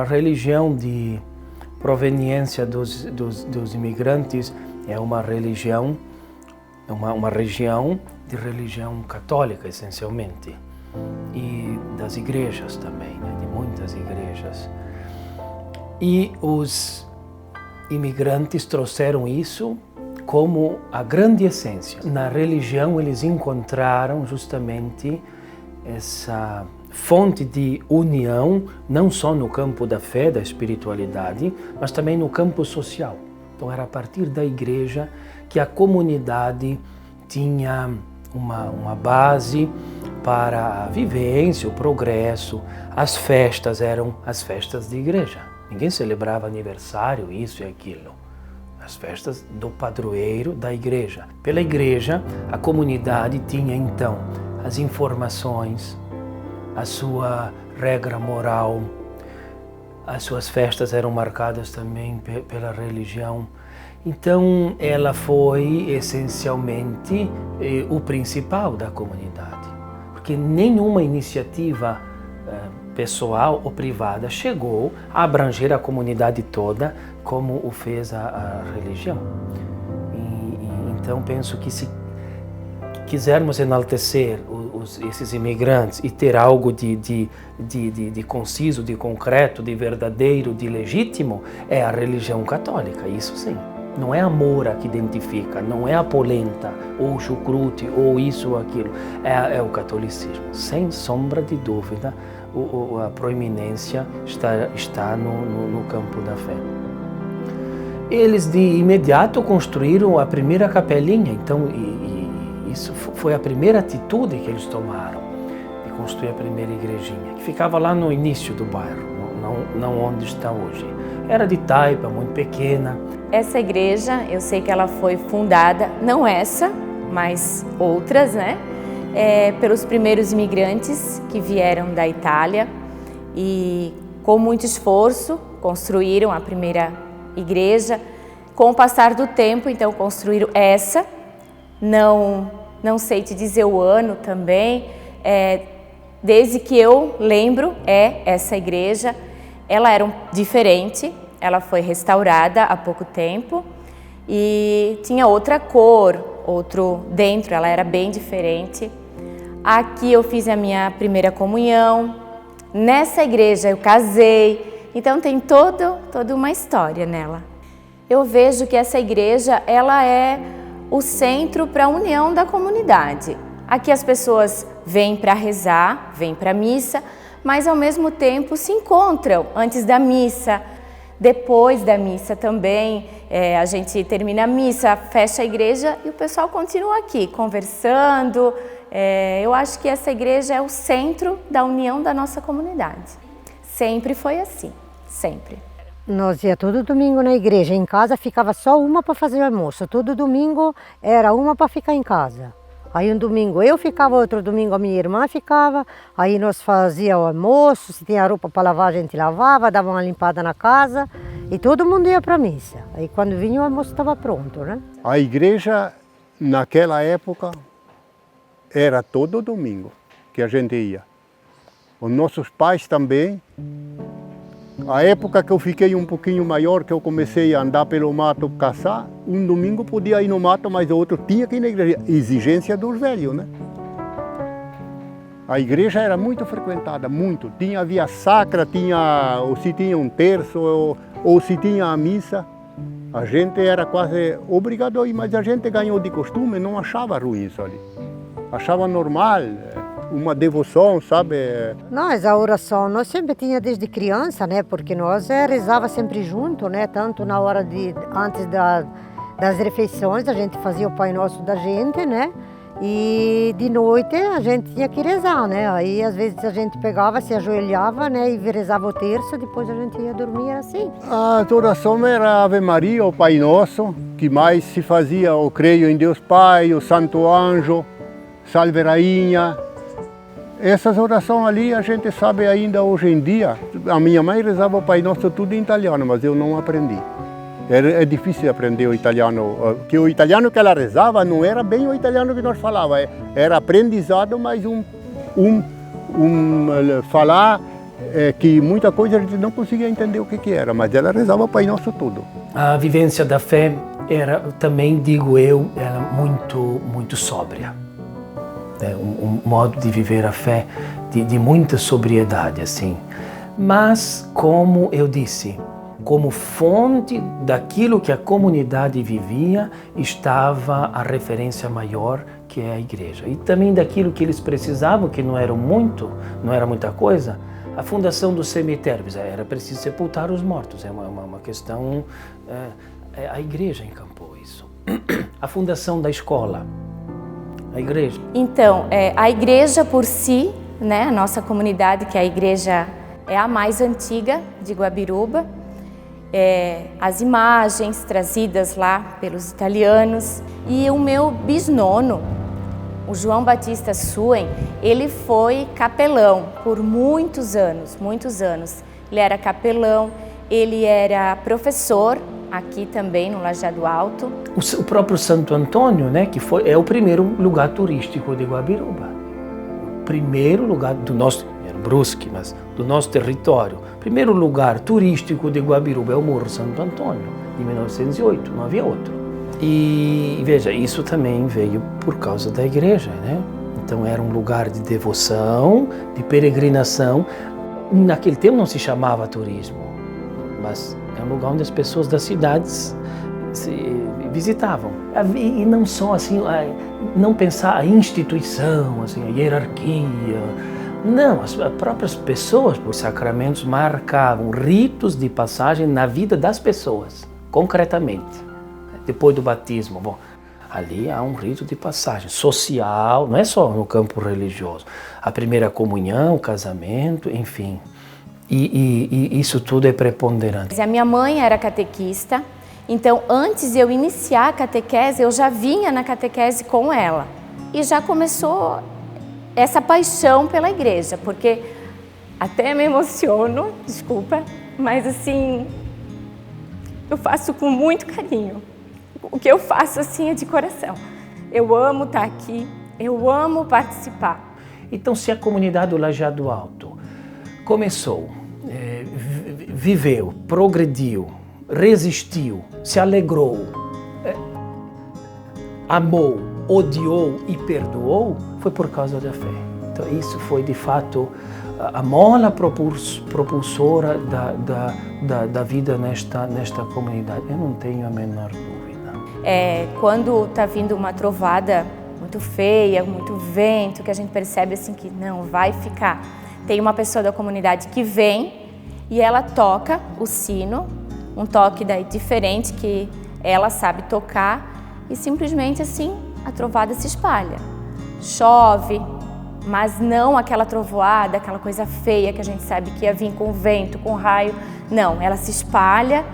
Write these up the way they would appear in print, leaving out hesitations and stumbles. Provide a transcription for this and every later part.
religião de proveniência dos imigrantes é uma região de religião católica, essencialmente, e das igrejas também, né? De muitas igrejas. E os imigrantes trouxeram isso como a grande essência. Na religião eles encontraram justamente essa fonte de união, não só no campo da fé, da espiritualidade, mas também no campo social. Então era a partir da igreja que a comunidade tinha uma base para a vivência, o progresso. As festas eram as festas de igreja. Ninguém celebrava aniversário, isso e aquilo. As festas do padroeiro da igreja. Pela igreja, a comunidade tinha então as informações, a sua regra moral, as suas festas eram marcadas também pela religião. Então, ela foi essencialmente o principal da comunidade, porque nenhuma iniciativa pessoal ou privada chegou a abranger a comunidade toda como o fez a religião. Então, penso que se quisermos enaltecer esses imigrantes e ter algo de conciso, de concreto, de verdadeiro, de legítimo, é a religião católica, isso sim. Não é a moura que identifica, não é a polenta, ou o chucrute, ou isso ou aquilo. É o catolicismo. Sem sombra de dúvida, a proeminência está no campo da fé. Eles de imediato construíram a primeira capelinha, então, isso foi a primeira atitude que eles tomaram, de construir a primeira igrejinha, que ficava lá no início do bairro, não onde está hoje. Era de taipa, muito pequena. Essa igreja, eu sei que ela foi fundada, não essa, mas outras, né? Pelos primeiros imigrantes que vieram da Itália e com muito esforço construíram a primeira igreja. Com o passar do tempo, então, construíram essa. Não sei te dizer o ano também, desde que eu lembro, essa igreja. Ela era diferente, ela foi restaurada há pouco tempo e tinha outra cor, outro dentro, ela era bem diferente. Aqui eu fiz a minha primeira comunhão, nessa igreja eu casei, então tem toda uma história nela. Eu vejo que essa igreja, ela é o centro para a união da comunidade. Aqui as pessoas vêm para rezar, vêm para a missa, mas ao mesmo tempo se encontram antes da missa, depois da missa também. A gente termina a missa, fecha a igreja e o pessoal continua aqui conversando. Eu acho que essa igreja é o centro da união da nossa comunidade. Sempre foi assim, sempre. Nós ia todo domingo na igreja, em casa ficava só uma para fazer o almoço. Todo domingo era uma para ficar em casa. Aí um domingo eu ficava, outro domingo a minha irmã ficava. Aí nós fazíamos o almoço, se tinha roupa para lavar a gente lavava, dava uma limpada na casa e todo mundo ia para a missa. Aí quando vinha o almoço estava pronto, né? A igreja naquela época era todo domingo que a gente ia. Os nossos pais também. A época que eu fiquei um pouquinho maior, que eu comecei a andar pelo mato, caçar, um domingo podia ir no mato, mas o outro tinha que ir na igreja. Exigência dos velhos, né? A igreja era muito frequentada, muito. Havia sacra, ou se tinha um terço, ou se tinha a missa. A gente era quase obrigado a ir, mas a gente ganhou de costume, não achava ruim isso ali. Achava normal. Uma devoção, sabe? Nós, a oração, nós sempre tinha desde criança, né? Porque nós rezava sempre junto, né? Tanto na hora antes das refeições, a gente fazia o Pai Nosso da gente, né? E de noite a gente tinha que rezar, né? Aí às vezes a gente pegava, se ajoelhava, né? E rezava o terço, depois a gente ia dormir assim. A oração era Ave Maria, o Pai Nosso, que mais se fazia o Creio em Deus Pai, o Santo Anjo, Salve Rainha. Essas orações ali a gente sabe ainda hoje em dia. A minha mãe rezava o Pai Nosso tudo em italiano, mas eu não aprendi. É difícil aprender o italiano, porque o italiano que ela rezava não era bem o italiano que nós falávamos. Era aprendizado, mas falar que muita coisa a gente não conseguia entender o que era, mas ela rezava o Pai Nosso tudo. A vivência da fé era também, digo eu, era muito sóbria. Um modo de viver a fé de muita sobriedade, assim. Mas, como eu disse, como fonte daquilo que a comunidade vivia, estava a referência maior, que é a igreja. E também daquilo que eles precisavam, que não era muita coisa, a fundação dos cemitérios. Era preciso sepultar os mortos, é uma questão... a igreja encampou isso. A fundação da escola, a igreja. Então, a igreja por si, né, a nossa comunidade, que a igreja é a mais antiga de Guabiruba, as imagens trazidas lá pelos italianos, e o meu bisnono, o João Batista Suen, ele foi capelão por muitos anos. Ele era capelão, ele era professor aqui também no Lajeado Alto. O próprio Santo Antônio, né, que é o primeiro lugar turístico de Guabiruba. O primeiro lugar do nosso, era Brusque, mas do nosso território. O primeiro lugar turístico de Guabiruba é o Morro Santo Antônio, de 1908, não havia outro. E veja, isso também veio por causa da igreja, né? Então era um lugar de devoção, de peregrinação. Naquele tempo não se chamava turismo, mas é um lugar onde as pessoas das cidades visitavam. E não só assim, não pensar a instituição, assim, a hierarquia. Não, as próprias pessoas, por sacramentos, marcavam ritos de passagem na vida das pessoas, concretamente. Depois do batismo, bom, ali há um rito de passagem social, não é só no campo religioso. A primeira comunhão, o casamento, enfim. E isso tudo é preponderante. A minha mãe era catequista, então antes de eu iniciar a catequese, eu já vinha na catequese com ela. E já começou essa paixão pela igreja, porque até me emociono, desculpa, mas assim, eu faço com muito carinho. O que eu faço assim é de coração. Eu amo estar aqui, eu amo participar. Então, se a comunidade do Lajeado Alto começou, viveu, progrediu, resistiu, se alegrou, amou, odiou e perdoou, foi por causa da fé. Então, isso foi de fato a mola propulsora da vida nesta comunidade. Eu não tenho a menor dúvida. Quando está vindo uma trovada muito feia, muito vento, que a gente percebe assim que não vai ficar. Tem uma pessoa da comunidade que vem e ela toca o sino, um toque daí diferente que ela sabe tocar e simplesmente assim a trovada se espalha. Chove, mas não aquela trovoada, aquela coisa feia que a gente sabe que ia vir com vento, com raio. Não, ela se espalha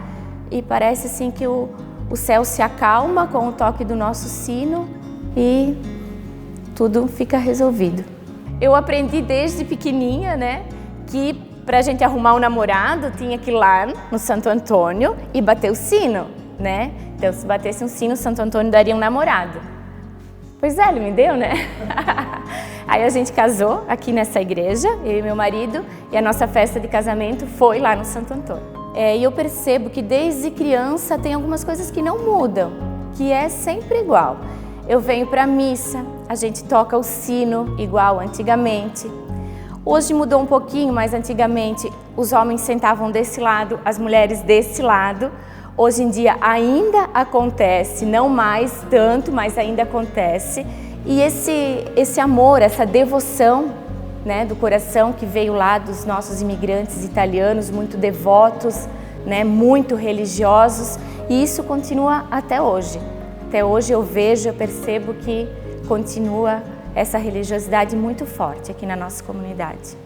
e parece assim que o céu se acalma com o toque do nosso sino e tudo fica resolvido. Eu aprendi desde pequenininha, né, que para a gente arrumar um namorado tinha que ir lá no Santo Antônio e bater o sino, né? Então se batesse um sino, o Santo Antônio daria um namorado. Pois é, ele me deu, né? Aí a gente casou aqui nessa igreja, eu e meu marido, e a nossa festa de casamento foi lá no Santo Antônio. E eu percebo que desde criança tem algumas coisas que não mudam, que é sempre igual. Eu venho para a missa, a gente toca o sino igual antigamente. Hoje mudou um pouquinho, mas antigamente os homens sentavam desse lado, as mulheres desse lado. Hoje em dia ainda acontece, não mais tanto, mas ainda acontece. E esse amor, essa devoção, né, do coração que veio lá dos nossos imigrantes italianos, muito devotos, né, muito religiosos, e isso continua até hoje. Até hoje eu vejo, eu percebo que continua essa religiosidade muito forte aqui na nossa comunidade.